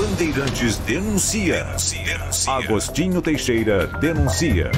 Bandeirantes denuncia. Agostinho Teixeira denuncia.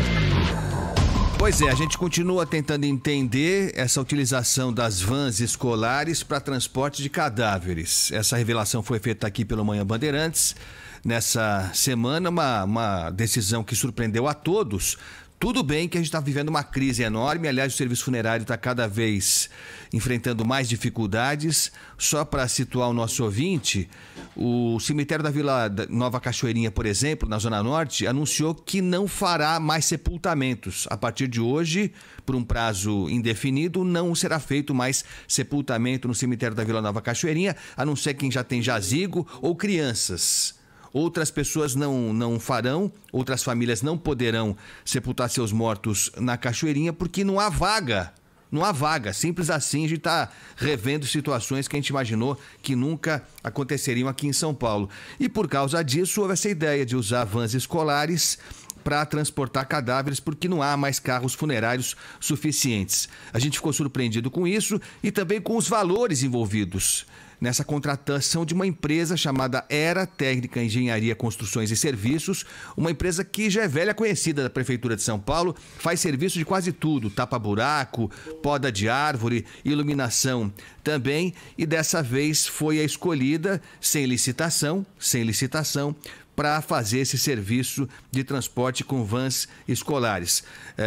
Pois é, a gente continua tentando entender essa utilização das vans escolares para transporte de cadáveres. Essa revelação foi feita aqui pelo Manhã Bandeirantes nessa semana, uma decisão que surpreendeu a todos. Tudo bem que a gente está vivendo uma crise enorme, aliás, o serviço funerário está cada vez enfrentando mais dificuldades. Só para situar o nosso ouvinte, o cemitério da Vila Nova Cachoeirinha, por exemplo, na Zona Norte, anunciou que não fará mais sepultamentos. A partir de hoje, por um prazo indefinido, não será feito mais sepultamento no cemitério da Vila Nova Cachoeirinha, a não ser quem já tem jazigo ou crianças. Outras pessoas não farão, outras famílias não poderão sepultar seus mortos na Cachoeirinha porque não há vaga. Não há vaga. Simples assim, a gente está revendo situações que a gente imaginou que nunca aconteceriam aqui em São Paulo. E por causa disso, houve essa ideia de usar vans escolares para transportar cadáveres, porque não há mais carros funerários suficientes. A gente ficou surpreendido com isso e também com os valores envolvidos nessa contratação de uma empresa chamada Era Técnica Engenharia, Construções e Serviços, uma empresa que já é velha conhecida da Prefeitura de São Paulo, faz serviço de quase tudo, tapa-buraco, poda de árvore, iluminação também, e dessa vez foi a escolhida sem licitação, para fazer esse serviço de transporte com vans escolares.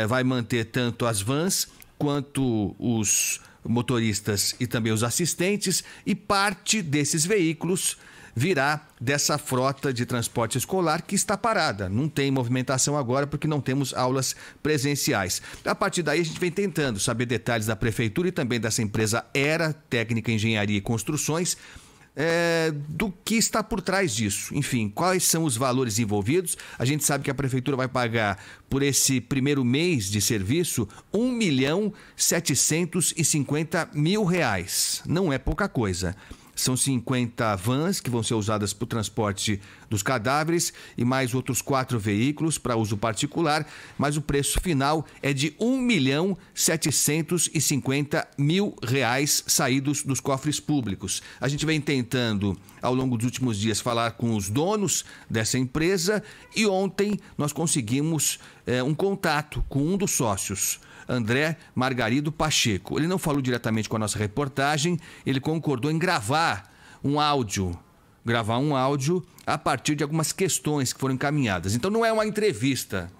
Vai manter tanto as vans quanto os motoristas e também os assistentes, e parte desses veículos virá dessa frota de transporte escolar que está parada. Não tem movimentação agora porque não temos aulas presenciais. A partir daí a gente vem tentando saber detalhes da Prefeitura e também dessa empresa Era Técnica Engenharia e Construções, do que está por trás disso. Enfim, quais são os valores envolvidos? A gente sabe que a Prefeitura vai pagar por esse primeiro mês de serviço R$1.750.000. Não é pouca coisa. São 50 vans que vão ser usadas para o transporte dos cadáveres e mais outros 4 veículos para uso particular, mas o preço final é de R$1.750.000 saídos dos cofres públicos. A gente vem tentando, ao longo dos últimos dias, falar com os donos dessa empresa e ontem nós conseguimos um contato com um dos sócios, André Margarido Pacheco. Ele não falou diretamente com a nossa reportagem, ele concordou em gravar um áudio a partir de algumas questões que foram encaminhadas. Então não é uma entrevista,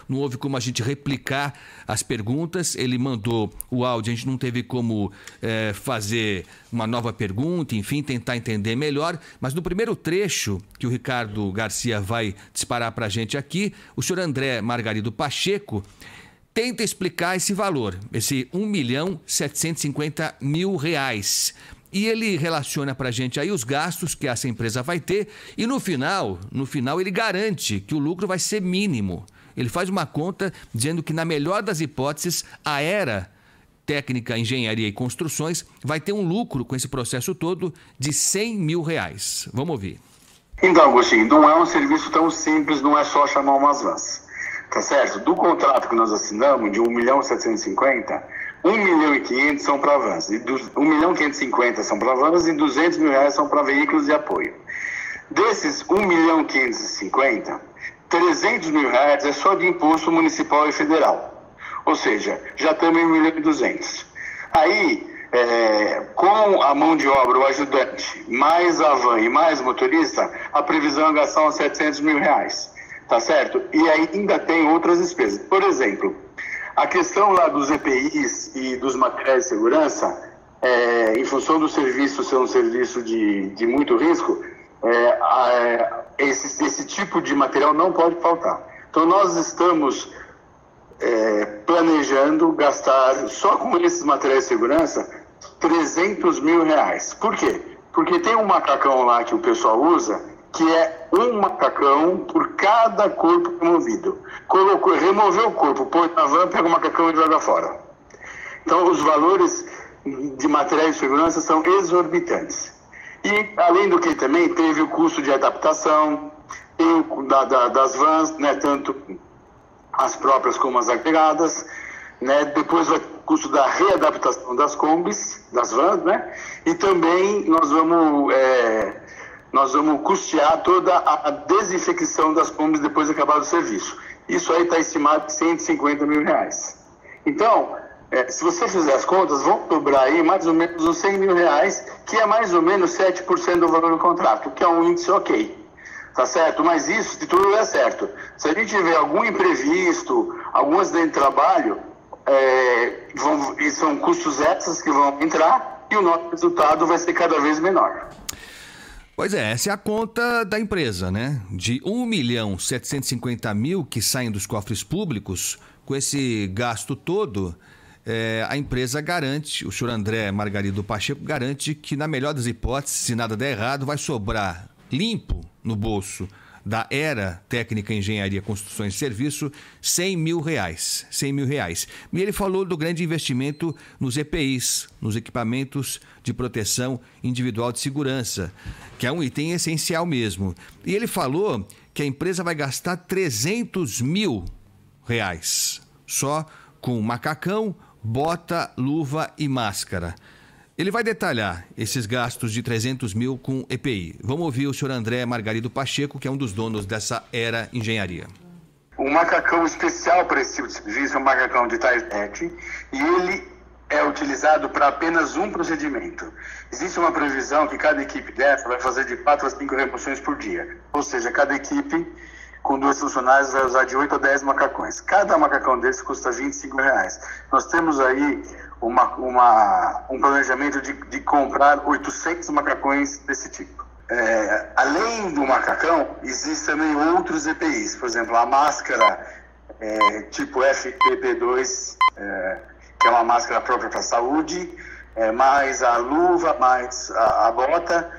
não houve como a gente replicar as perguntas. Ele mandou o áudio, a gente não teve como fazer uma nova pergunta, enfim, tentar entender melhor. Mas no primeiro trecho que o Ricardo Garcia vai disparar para a gente aqui, o senhor André Margarido Pacheco tenta explicar esse valor, esse R$1.750.000. E ele relaciona para a gente aí os gastos que essa empresa vai ter e no final ele garante que o lucro vai ser mínimo. Ele faz uma conta dizendo que, na melhor das hipóteses, a Era Técnica Engenharia e Construções vai ter um lucro com esse processo todo de R$100 mil. Vamos ouvir. Então, Agostinho, não é um serviço tão simples, não é só chamar umas vans. Tá certo? Do contrato que nós assinamos, de 1.750.000, 1.500.000 são para vans. E 1.550.000 são para vans e R$200 mil são para veículos de apoio. Desses 1.550.000, R$300 mil é só de imposto municipal e federal. Ou seja, já estamos em 1.200.000. Aí, com a mão de obra, o ajudante, mais a van e mais o motorista, a previsão é gastar uns R$700 mil. Tá certo? E aí ainda tem outras despesas. Por exemplo, a questão lá dos EPIs e dos materiais de segurança, em função do serviço ser um serviço de muito risco, esse tipo de material não pode faltar. Então nós estamos planejando gastar só com esses materiais de segurança R$300 mil. Por quê? Porque tem um macacão lá que o pessoal usa, que é um macacão por cada corpo removido. Removeu o corpo, põe na van, pega o macacão e joga fora. Então, os valores de materiais de segurança são exorbitantes. E, além do que também, teve o custo de adaptação, tem o das vans, né, tanto as próprias como as agregadas, né, depois vai ter o custo da readaptação das combis, das vans, né, e também nós vamos nós vamos custear toda a desinfecção das Kombis depois de acabar o serviço. Isso aí está estimado em 150 mil reais. Então, se você fizer as contas, vão dobrar aí mais ou menos uns 100 mil reais, que é mais ou menos 7% do valor do contrato, que é um índice ok. Tá certo? Mas isso, se tudo der certo. Se a gente tiver algum imprevisto, algum acidente de trabalho, são custos extras que vão entrar e o nosso resultado vai ser cada vez menor. Pois é, essa é a conta da empresa, né? De 1.750.000 que saem dos cofres públicos, com esse gasto todo, a empresa garante, o senhor André Margarido Pacheco garante que, na melhor das hipóteses, se nada der errado, vai sobrar limpo no bolso da ERA Técnica Engenharia, Construções e Serviço, 100 mil reais. 100 mil reais. E ele falou do grande investimento nos EPIs, nos equipamentos de proteção individual de segurança, que é um item essencial mesmo. E ele falou que a empresa vai gastar 300 mil reais, só com macacão, bota, luva e máscara. Ele vai detalhar esses gastos de 300 mil com EPI. Vamos ouvir o senhor André Margarido Pacheco, que é um dos donos dessa ERA Engenharia. Um macacão especial para esse tipo de serviço é um macacão de Tyvek e ele é utilizado para apenas um procedimento. Existe uma previsão que cada equipe dessa vai fazer de 4 a 5 remoções por dia. Ou seja, cada equipe com 2 funcionários vai usar de 8 a 10 macacões. Cada macacão desse custa 25 reais. Nós temos aí um planejamento de comprar 800 macacões desse tipo. Além do macacão, existem também outros EPIs. Por exemplo, a máscara tipo FPP2, que é uma máscara própria para a saúde, mais a luva, mais a bota.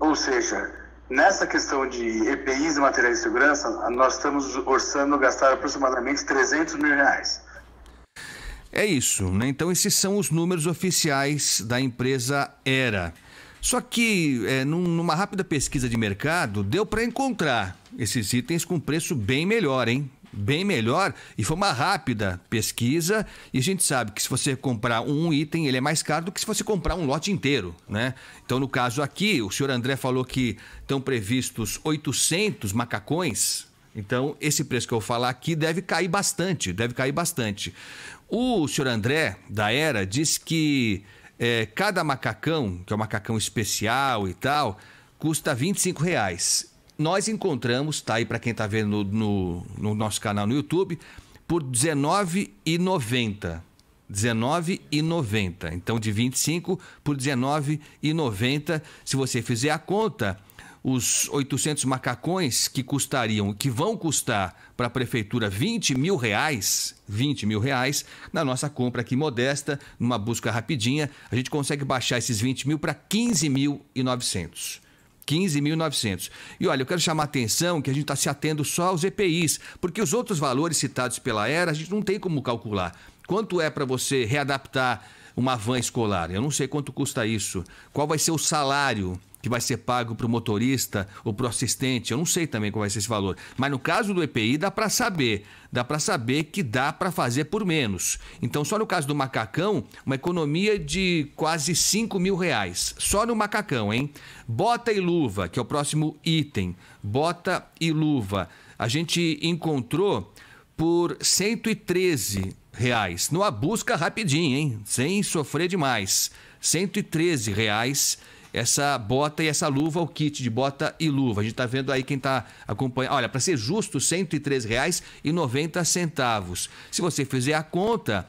Ou seja, nessa questão de EPIs e materiais de segurança, nós estamos orçando gastar aproximadamente 300 mil reais. É isso, né? Então esses são os números oficiais da empresa ERA. Só que numa rápida pesquisa de mercado, deu para encontrar esses itens com preço bem melhor, hein? Bem melhor, e foi uma rápida pesquisa, e a gente sabe que se você comprar um item, ele é mais caro do que se você comprar um lote inteiro, né? Então, no caso aqui, o senhor André falou que estão previstos 800 macacões, então esse preço que eu vou falar aqui deve cair bastante, O senhor André, da ERA, disse que cada macacão, que é um macacão especial e tal, custa 25 reais. Nós encontramos, tá aí para quem tá vendo no nosso canal no YouTube, por R$19,90. R$19,90. Então, de 25 por R$19,90. Se você fizer a conta, os 800 macacões que vão custar para a prefeitura 20 mil reais, na nossa compra aqui modesta, numa busca rapidinha, a gente consegue baixar esses 20 mil para 15.900. 15.900. E olha, eu quero chamar a atenção que a gente está se atendo só aos EPIs, porque os outros valores citados pela ERA a gente não tem como calcular. Quanto é para você readaptar uma van escolar? Eu não sei quanto custa isso. Qual vai ser o salário que vai ser pago para o motorista ou para o assistente? Eu não sei também qual vai ser esse valor. Mas no caso do EPI dá para saber que dá para fazer por menos. Então, só no caso do macacão, uma economia de quase 5 mil reais. Só no macacão, hein? Bota e luva, que é o próximo item. Bota e luva. A gente encontrou por R$113. Numa busca rapidinho, hein? Sem sofrer demais. R$113. Essa bota e essa luva, o kit de bota e luva. A gente está vendo aí quem está acompanhando. Olha, para ser justo, R$113,90. Se você fizer a conta,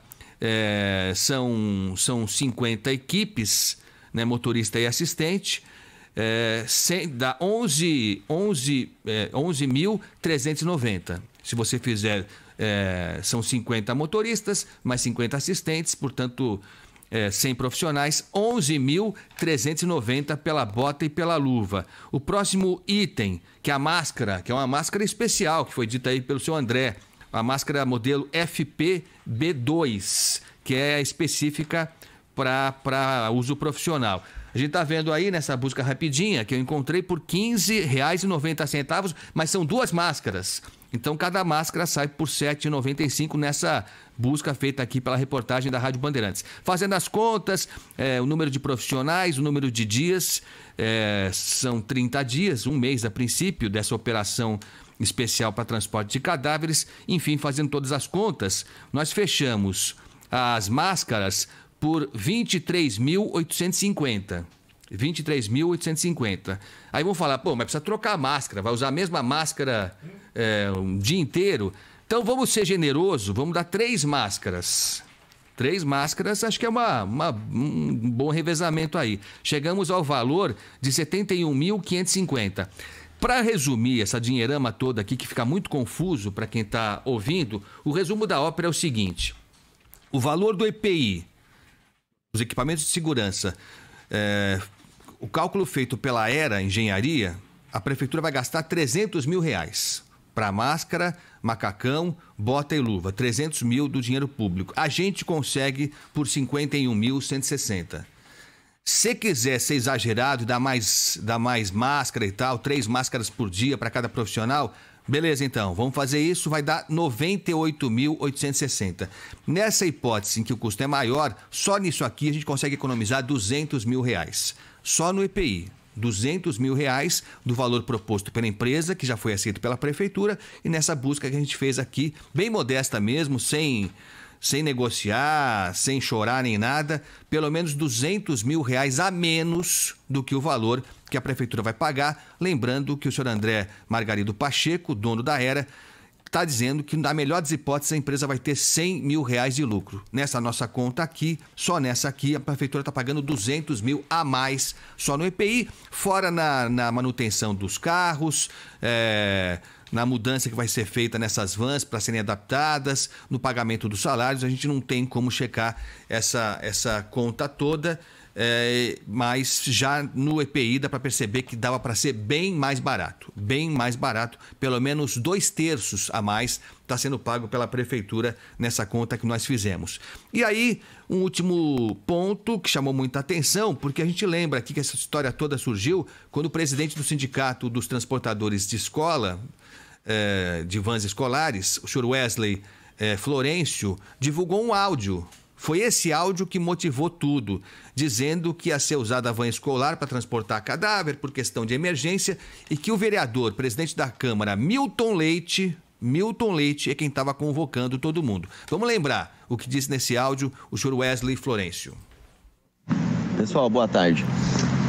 são 50 equipes, né, motorista e assistente, dá 11.390. Se você fizer, são 50 motoristas, mais 50 assistentes, portanto... 100 profissionais, 11.390 pela bota e pela luva. O próximo item, que é a máscara, que é uma máscara especial, que foi dita aí pelo seu André, a máscara modelo FPB2, que é específica para uso profissional. A gente está vendo aí nessa busca rapidinha que eu encontrei por R$ 15,90, mas são 2 máscaras. Então, cada máscara sai por R$ 7,95 nessa busca feita aqui pela reportagem da Rádio Bandeirantes. Fazendo as contas, o número de profissionais, o número de dias, são 30 dias, um mês a princípio dessa operação especial para transporte de cadáveres. Enfim, fazendo todas as contas, nós fechamos as máscaras por R$ 23.850. 23.850. Aí vão falar, pô, mas precisa trocar a máscara, vai usar a mesma máscara um dia inteiro. Então vamos ser generosos, vamos dar 3 máscaras. 3 máscaras, acho que é um bom revezamento aí. Chegamos ao valor de R$ 71.550. Para resumir essa dinheirama toda aqui, que fica muito confuso para quem está ouvindo, o resumo da ópera é o seguinte: o valor do EPI, os equipamentos de segurança, o cálculo feito pela Era Engenharia, a prefeitura vai gastar R$ 300 mil para máscara, macacão, bota e luva. 300 mil do dinheiro público. A gente consegue por 51.160. Se quiser ser exagerado e dar mais máscara e tal, 3 máscaras por dia para cada profissional, beleza, então, vamos fazer isso, vai dar 98.860. Nessa hipótese em que o custo é maior, só nisso aqui a gente consegue economizar R$ 200 mil. Só no EPI, R$ 200 mil do valor proposto pela empresa, que já foi aceito pela prefeitura, e nessa busca que a gente fez aqui, bem modesta mesmo, sem negociar, sem chorar nem nada, pelo menos R$ 200 mil a menos do que o valor que a prefeitura vai pagar. Lembrando que o senhor André Margarido Pacheco, dono da Era, está dizendo que, na melhor das hipóteses, a empresa vai ter R$ 100 mil de lucro. Nessa nossa conta aqui, só nessa aqui, a prefeitura está pagando 200 mil a mais só no EPI, fora na manutenção dos carros, na mudança que vai ser feita nessas vans para serem adaptadas, no pagamento dos salários. A gente não tem como checar essa conta toda, mas já no EPI dá para perceber que dava para ser bem mais barato, pelo menos 2/3 a mais está sendo pago pela prefeitura nessa conta que nós fizemos. E aí, um último ponto que chamou muita atenção, porque a gente lembra aqui que essa história toda surgiu quando o presidente do Sindicato dos Transportadores de Escola, de vans escolares, o senhor Wesley Florencio, divulgou um áudio. Foi esse áudio que motivou tudo, dizendo que ia ser usada a van escolar para transportar cadáver por questão de emergência e que o vereador, presidente da Câmara, Milton Leite é quem estava convocando todo mundo. Vamos lembrar o que disse nesse áudio o senhor Wesley Florencio. Pessoal, boa tarde.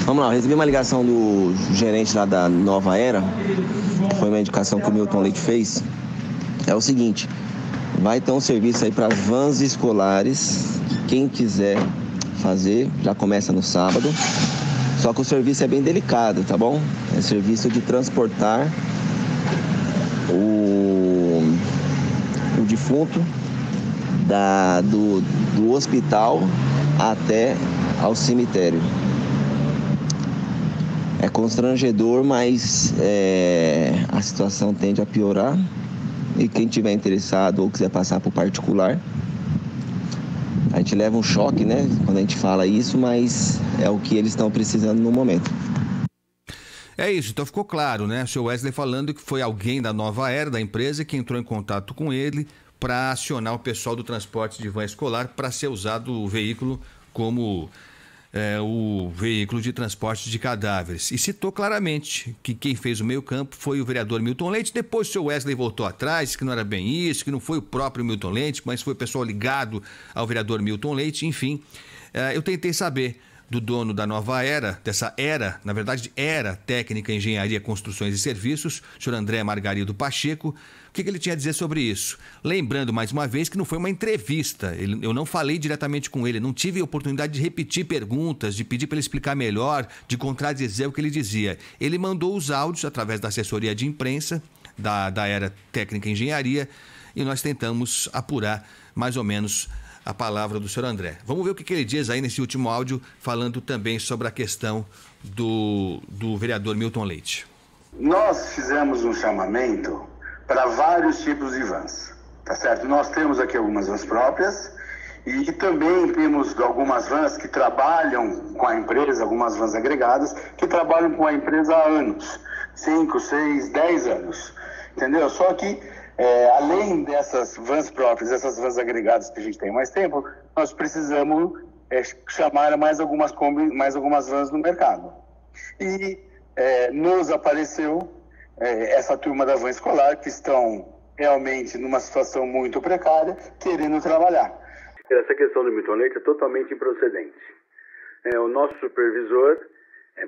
Vamos lá, eu recebi uma ligação do gerente lá da Nova Era, foi uma indicação que o Milton Leite fez. É o seguinte: vai ter um serviço aí para as vans escolares. Quem quiser fazer, já começa no sábado. Só que o serviço é bem delicado, tá bom? É serviço de transportar o defunto do hospital até ao cemitério. É constrangedor, mas a situação tende a piorar. E quem tiver interessado ou quiser passar por particular, a gente leva um choque, né, quando a gente fala isso, mas é o que eles estão precisando no momento. É isso, então ficou claro, né? O senhor Wesley falando que foi alguém da Nova Era, da empresa, que entrou em contato com ele para acionar o pessoal do transporte de van escolar para ser usado o veículo como o veículo de transporte de cadáveres. E citou claramente que quem fez o meio-campo foi o vereador Milton Leite. Depois o seu Wesley voltou atrás, que não era bem isso, que não foi o próprio Milton Leite, mas foi o pessoal ligado ao vereador Milton Leite. Enfim, eu tentei saber do dono da Nova Era, dessa Era, na verdade Era Técnica, Engenharia, Construções e Serviços, o senhor André Margarido Pacheco, o que ele tinha a dizer sobre isso. Lembrando mais uma vez que não foi uma entrevista, eu não falei diretamente com ele, não tive a oportunidade de repetir perguntas, de pedir para ele explicar melhor, de contradizer o que ele dizia. Ele mandou os áudios através da assessoria de imprensa da Era Técnica Engenharia e nós tentamos apurar mais ou menos a palavra do senhor André. Vamos ver o que ele diz aí nesse último áudio, falando também sobre a questão do vereador Milton Leite. Nós fizemos um chamamento para vários tipos de vans, tá certo? Nós temos aqui algumas vans próprias E também temos algumas vans que trabalham com a empresa, algumas vans agregadas, que trabalham com a empresa há anos, 5, 6, 10 anos, entendeu? Só que, além dessas vans próprias, essas vans agregadas que a gente tem mais tempo, nós precisamos chamar mais algumas vans no mercado. E nos apareceu essa turma da van escolar, que estão realmente numa situação muito precária, querendo trabalhar. Essa questão do Milton Leite é totalmente improcedente. O nosso supervisor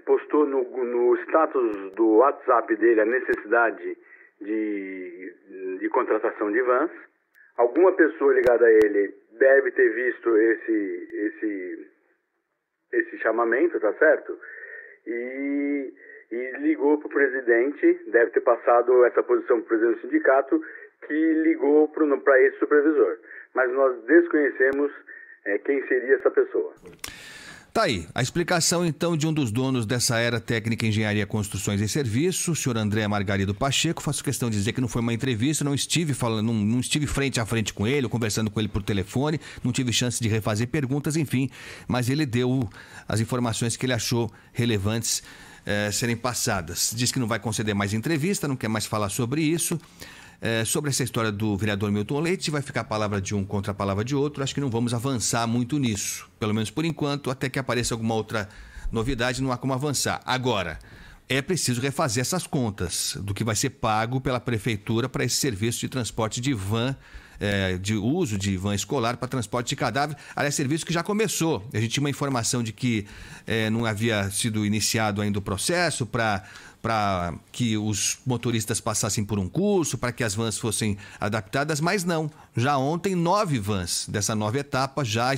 postou no status do WhatsApp dele a necessidade de contratação de vans. Alguma pessoa ligada a ele deve ter visto esse chamamento, tá certo? E ligou para o presidente, deve ter passado essa posição para o presidente do sindicato, que ligou para esse supervisor. Mas nós desconhecemos quem seria essa pessoa. Tá aí, a explicação então de um dos donos dessa Aera Técnica Engenharia, Construções e Serviços, o senhor André Margarido Pacheco. Faço questão de dizer que não foi uma entrevista, não estive frente a frente com ele, conversando com ele por telefone, não tive chance de refazer perguntas, enfim, mas ele deu as informações que ele achou relevantes serem passadas. Diz que não vai conceder mais entrevista, não quer mais falar sobre isso. Sobre essa história do vereador Milton Leite, vai ficar a palavra de um contra a palavra de outro. Acho que não vamos avançar muito nisso, pelo menos por enquanto, até que apareça alguma outra novidade, não há como avançar. Agora, é preciso refazer essas contas do que vai ser pago pela prefeitura para esse serviço de transporte de van, de uso de van escolar para transporte de cadáver. Aliás, serviço que já começou. A gente tinha uma informação de que não havia sido iniciado ainda o processo para que os motoristas passassem por um curso, para que as vans fossem adaptadas, mas não. Já ontem, 9 vans dessa nova etapa já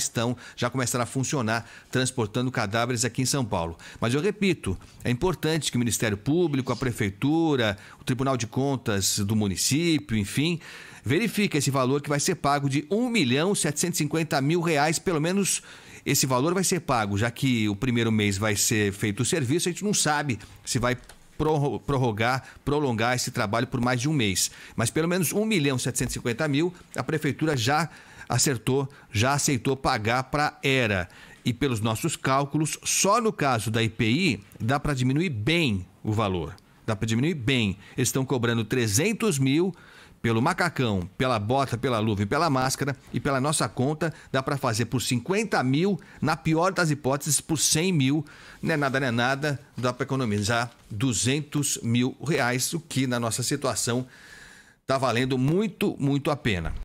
começaram a funcionar, transportando cadáveres aqui em São Paulo. Mas eu repito, é importante que o Ministério Público, a Prefeitura, o Tribunal de Contas do município, enfim, verifique esse valor que vai ser pago de R$1.750.000, pelo menos. Esse valor vai ser pago, já que o primeiro mês vai ser feito o serviço, a gente não sabe se vai prolongar esse trabalho por mais de um mês. Mas pelo menos R$1.750.000 a prefeitura já aceitou pagar para a Aera. E pelos nossos cálculos, só no caso da IPI, dá para diminuir bem o valor. Dá para diminuir bem. Eles estão cobrando R$300 mil pelo macacão, pela bota, pela luva e pela máscara, e pela nossa conta dá para fazer por 50 mil, na pior das hipóteses por 100 mil, não é nada, dá para economizar R$200 mil, o que na nossa situação está valendo muito, muito a pena.